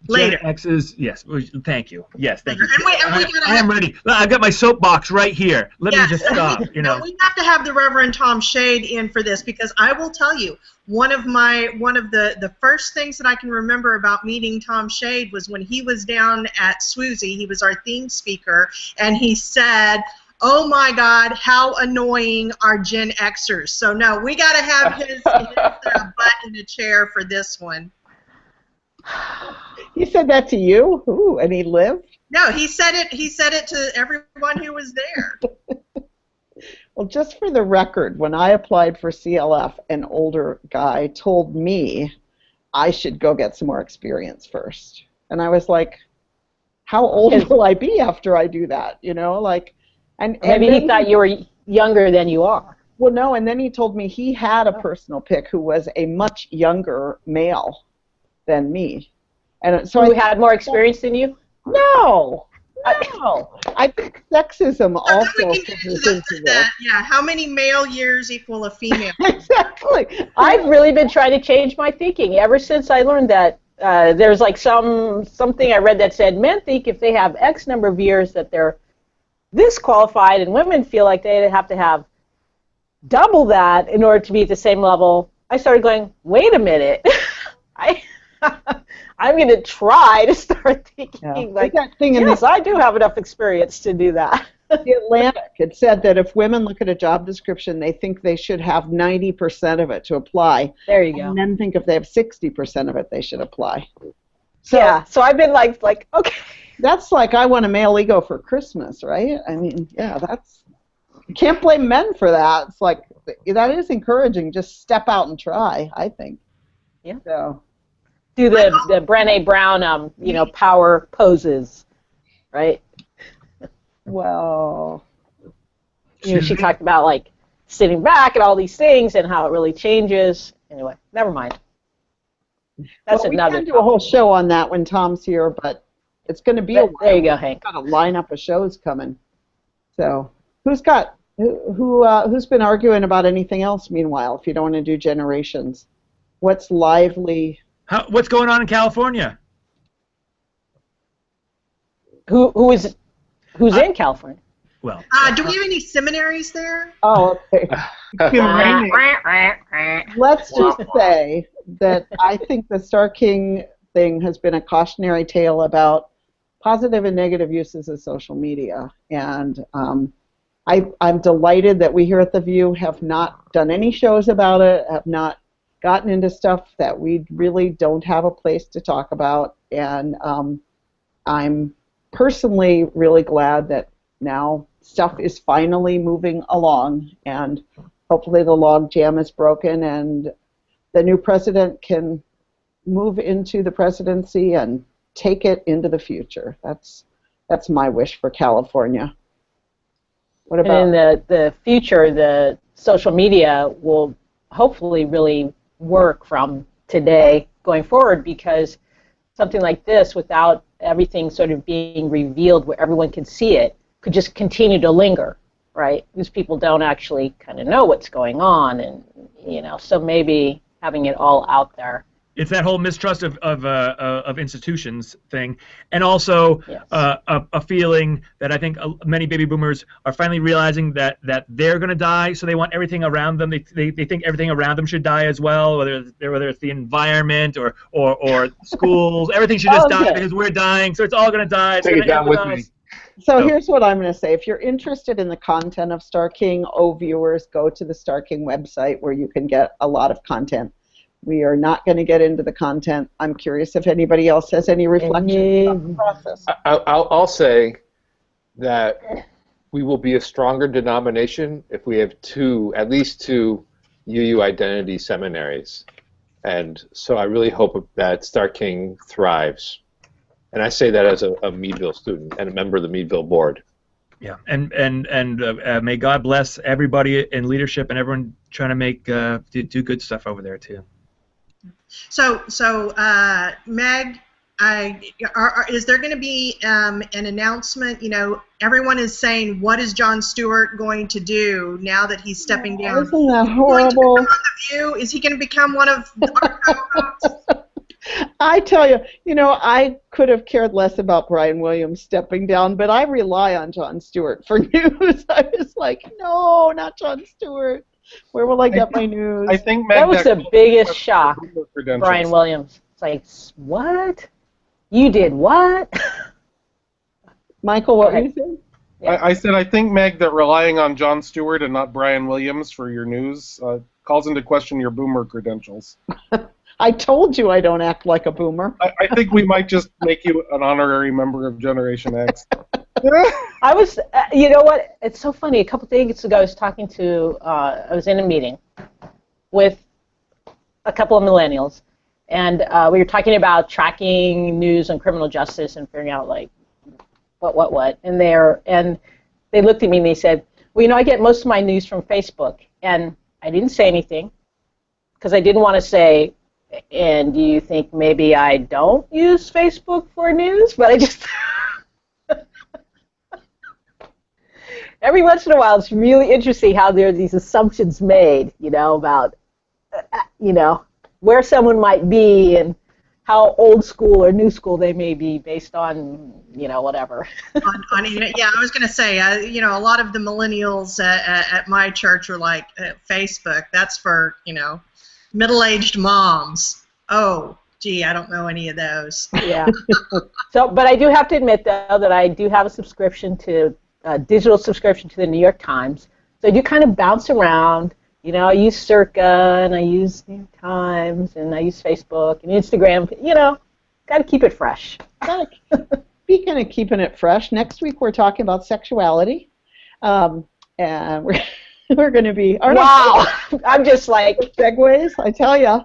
Later. Gen X's, yes. Thank you. Yes, thank you. And I am ready. I've got my soapbox right here. Let me just stop. We have to have the Reverend Tom Shade in for this, because I will tell you, one of the first things that I can remember about meeting Tom Shade was when he was down at Swoozie. He was our theme speaker, and he said, "Oh my God, how annoying are Gen Xers." So no, we got to have his butt in a chair for this one. He said that to you? Ooh, and he lived? No, he said it to everyone who was there. Well, just for the record, when I applied for CLF, an older guy told me I should go get some more experience first. And I was like, how old will I be after I do that? And maybe he thought you were younger than you are. Well, no, and then he told me he had a personal pick who was a much younger male than me. And so who had more experience than you? No. I think sexism also figures into this. Yeah, how many male years equal a female? Exactly. I've really been trying to change my thinking ever since I learned that there's like something I read that said men think if they have X number of years that they're this qualified, and women feel like they have to have double that in order to be at the same level. I started going, wait a minute. I'm going to try to start thinking like, yes, I do have enough experience to do that. The Atlantic, it said that if women look at a job description, they think they should have 90% of it to apply. There you go. And then think if they have 60% of it, they should apply. So I've been like, okay. That's like I want a male ego for Christmas, right? I mean, yeah, you can't blame men for that. It's like, that is encouraging. Just step out and try, I think. Yeah. So. Do the Brené Brown, power poses, right? Well, she talked about like sitting back and all these things and how it really changes. Anyway, never mind. That's another. We can do a whole show on that when Tom's here, but it's going to be a while. There you go, Hank. We've got a lineup of shows coming. So who's been arguing about anything else meanwhile, if you don't want to do Generations? What's lively? What's going on in California? Who's in California? Well, Do we have any seminaries there? Oh, okay. Let's just say that I think the Star King thing has been a cautionary tale about positive and negative uses of social media. And I'm delighted that we here at the VUU have not done any shows about it, have not gotten into stuff that we really don't have a place to talk about. And I'm personally really glad that now stuff is finally moving along, and hopefully the log jam is broken and the new president can move into the presidency and take it into the future. That's my wish for California. What about? And in the future, the social media will hopefully really work from today going forward, because something like this, without everything sort of being revealed where everyone can see it, could just continue to linger, right? Because people don't actually kind of know what's going on, and so maybe having it all out there. It's that whole mistrust of institutions thing, and also Yes. a feeling that I think many baby boomers are finally realizing that they're going to die, so they want everything around them. They think everything around them should die as well, whether it's the environment or schools. Everything should just die because we're dying, so it's all going to die. Take it down with me. So here's what I'm going to say. If you're interested in the content of Star King, viewers, go to the Star King website where you can get a lot of content. We are not going to get into the content. I'm curious if anybody else has any reflections on the process. I'll say that we will be a stronger denomination if we have at least two UU identity seminaries. And so I really hope that Star King thrives. And I say that as a Meadville student and a member of the Meadville board. Yeah, and may God bless everybody in leadership and everyone trying to make do good stuff over there too. So Meg, is there going to be an announcement? Everyone is saying, what is Jon Stewart going to do now that he's stepping down? Isn't that horrible? Is he going to become one of our co-hosts? I tell you, I could have cared less about Brian Williams stepping down, but I rely on Jon Stewart for news. I was like, no, not Jon Stewart. Where will I get my news? I think That was the biggest shock, Brian Williams. It's like, what? You did what? Michael, what were you saying? Yeah. I said I think, Meg, that relying on Jon Stewart and not Brian Williams for your news calls into question your boomer credentials. I told you I don't act like a boomer. I think we might just make you an honorary member of Generation X. I was, you know what? It's so funny. A couple days ago, I was in a meeting with a couple of millennials, and we were talking about tracking news on criminal justice and figuring out like what, and they looked at me and they said, well, I get most of my news from Facebook, and I didn't say anything because I didn't want to say, and do you think maybe I don't use Facebook for news? But I just every once in a while, it's really interesting how there are these assumptions made, about, where someone might be and how old school or new school they may be based on, whatever. Yeah, I was going to say, a lot of the millennials at my church are like, Facebook, that's for, middle-aged moms. Oh, gee, I don't know any of those. Yeah. But I do have to admit, though, that I do have a subscription to digital subscription to the New York Times. So I do kind of bounce around. I use Circa, and I use New York Times, and I use Facebook and Instagram. Got to keep it fresh. Speaking of keeping it fresh, next week we're talking about sexuality, and we're going to be. Wow! I'm just like segues. I tell you.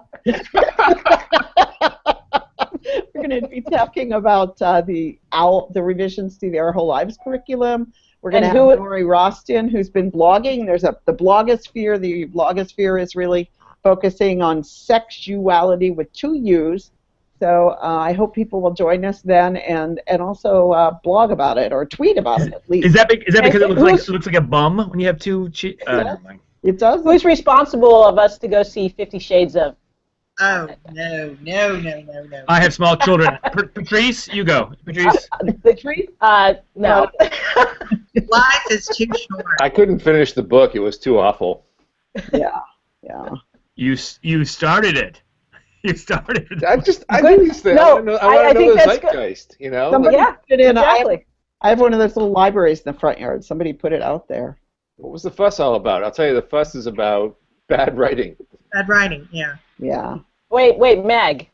We're going to be talking about the revisions to the Our Whole Lives curriculum. We're going to have Lori Rostin, who's been blogging. There's the blogosphere. The blogosphere is really focusing on sexuality with 2 U's, So I hope people will join us then, and also blog about it or tweet about it at least. Is that because it looks like a bum when you have two cheeks? Never mind. It does. Who's responsible of us to go see 50 Shades of? Oh, no. I have small children. Patrice, you go. Patrice. Patrice? No. Life is too short. I couldn't finish the book. It was too awful. Yeah. You started it. You started it. I do these things. No, I want to know the that's good. zeitgeist, you know? Somebody put it in. Exactly. I have one of those little libraries in the front yard. Somebody put it out there. What was the fuss all about? I'll tell you, the fuss is about bad writing. Bad writing, yeah. Yeah. Wait, Meg.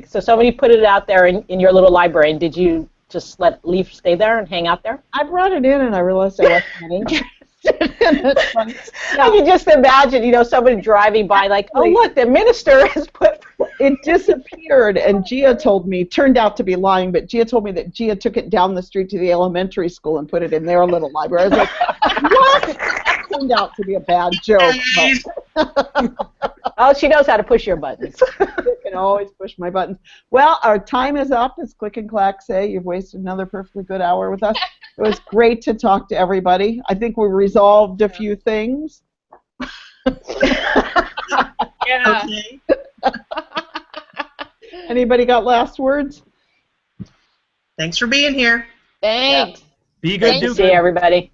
So somebody put it out there in your little library, and did you just leave stay there and hang out there? I brought it in and I realized I wasn't interested in it. I can just imagine, somebody driving by like, oh, look, the minister has put... It disappeared, and Gia turned out to be lying, but Gia told me that Gia took it down the street to the elementary school and put it in their little library. I was like, what? That turned out to be a bad joke. Oh, she knows how to push your buttons. You can always push my buttons. Well, our time is up, as Click and Clack say. You've wasted another perfectly good hour with us. It was great to talk to everybody. I think we resolved a few things. Yeah. Okay. Anybody got last words? Thanks for being here. Thanks. Be good, Thanks. do See good. everybody.